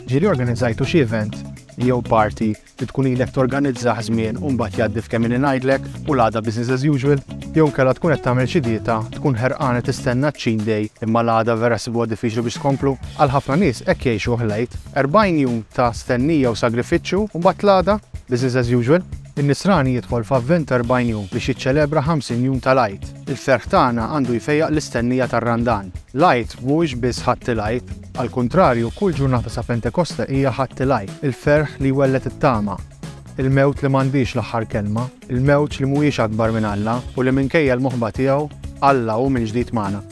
Ġieli organizzajtu xi event jew party li tkun ilek torganizzaħ żmien u mbagħad jgħaddi f'kemm ngħidlek u l-għada business as usual, jew kellha tkun qed tagħmel xi dieta tkun ħerqana tistenna ch-cheat day imma l-għada vera sibuha diffiċli biex tkomplu. Għal ħafna nies hekk jgħixu ħlejt 40 jum ta' stennija u sagrifiċċju u mbagħad l-għada business as usual. In-nisrani jidħol f'avvent 40 jum biex jiċċelebra 50 jum tal-Eid. Il-ferħ tagħna għandu jfejjaq l-istennija tar-Randan. L-Eid mhuwiex biss ħadd il-Eid, għal kuntrarju kull ġurnata sa' Pentekoste hija ħadd il-Eid. Il-ferħ li wellet it-tama. Il-mewt li m'għandix l-aħħar kelma, il-mewt li mhuwiex akbar minn Alla u li minkejja l-moħba tiegħu Alla hu mill-ġdid magħna.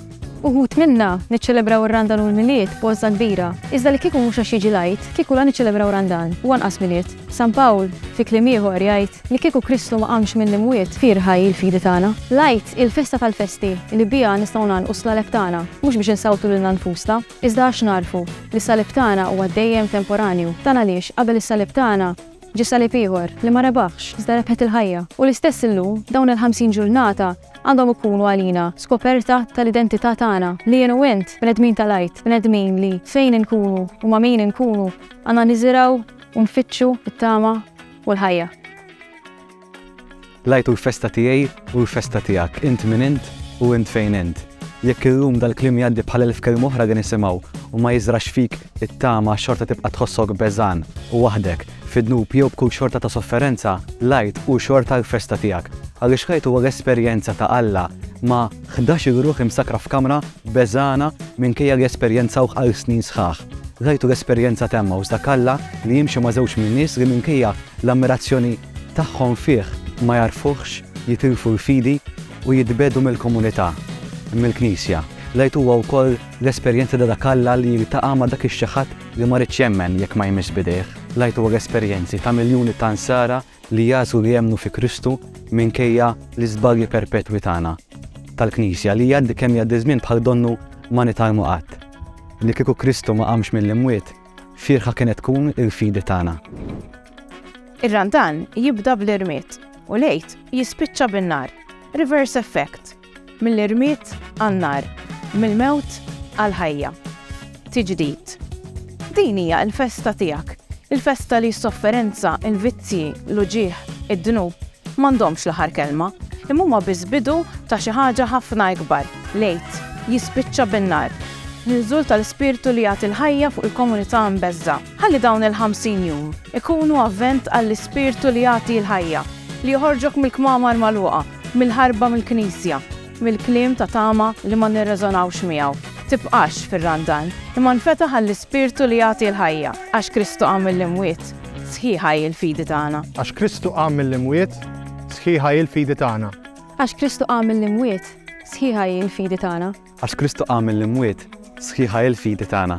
Uħut minna niċċelebraw ir-Randan u l-miliet b'għoża kbira. Iżda li kieku mhux għax jiġi l-Eid, kieku la niċċelebraw Randan u anqas miliet. San Pawl fi kliem ieħor jgħid li kieku Kristu ma qamx mill-imwiet firħaj il-fidi tagħna. L-Eid il-festa tal-festi li biha nistgħu nagħlqu s-salib tagħna mhux biex insawtu lilna nfusna, iżda għax narfu li s-salib tagħna huwa dejjem temporanju. Dan għaliex qabel is-salib tagħna ġi salib ieħor li ma rebaħx iżda rebħet il-ħajja. U l-istess illum dawn il-50 ġurnata għandhom ikunu għalina skoperta tal-identità tagħna li jien u int bnedmin tal-Eid, bnedmin li fejn inkunu u ma' min inkunu għandna niżiraw u nfittxu it-tama u l-ħajja. L-Eid u l-festa tiegħi u l-festa tiegħek, int min int u int fejn int. Jekk illum dal-kliem jgħaddi bħal elf kelma oħra għan nisimgħu u ma jiżrax fik it-tama xorta tibqa' tħossok beżan u waħdek fid-dnub jew b'kull xorta ta' sofferenza, l-Eid u xorta l-festa tiegħek. Għaliex ħajt huwa l-esperjenza ta' Alla ma' 11 ruħ imsakra f'kamra beżana minkejja l-esperjenzawh għal snin sħaħ. Rajtu l-esperjenza temma u żdak Alla li jimxi ma' żewġ minn nies li minkejja l-ammirazzjoni tagħhom fih ma jarfuhx, jitilfu l-fidi u jitbedu mill-komunità, mill-Knisja. Rajtu huwa wkoll l-esperjenza ta' dak Alla li jiltaqa' ma' dak ix-xi ħadd li ma rridx jemmen jekk ma jmiss bidejh. Rajtu huwa l-esperjenzi ta' miljuni ta' nsara li jażu li jemmnu fi Kristu minkejja l-iżbalji perpetwi tagħna tal-Knisja li jgħaddi kemm jgħaddi żmien bħal donnu ma nitalmu qatt. Li kieku Kristu ma qamx mill-imwiet, firħa kienet tkun il-fidi tagħna. Ir-Randan jibda bl-irmiet u l-Eid jispiċċa bin-nar. Reverse effect. Mill-irmiet għan-nar, mill-mewt għal-ħajja. Tiġdid. Din hija l-festa tiegħek. Il-festa li s-sofferenza, il-vizzi, l-uġieħ, id-dnub m'għandhomx l-aħħar kelma, imma huma biss bidu ta' xi ħaġa ħafna ikbar. L-Eid jispiċċa bin-nar. Niżul tal-ispirtu li jagħti l-ħajja fuq il-komunità mbeżża. Ħalli dawn il-50 jum ikunu avvent għall-ispirtu li jagħti l-ħajja li joħorġok mill-kmamar magħluqa, mill-ħarba mill-Knisja, mill-kliem ta' tama li ma nirreżonawx miegħu. Tibqax fir-Randan, imma nfetaħ għall-ispirtu li jagħti l-ħajja għax Kristu qam mill-imwiet, sħiħa il-fidi tagħna. Għax Kristu qam mill-imwiet, sħiħa il-fidi tagħna. Għax Kristu qam mill-imwiet, sħiħa il-fidi tagħna. Għax Kristu qam mill-imwiet, sħiħa il-fidi tagħna.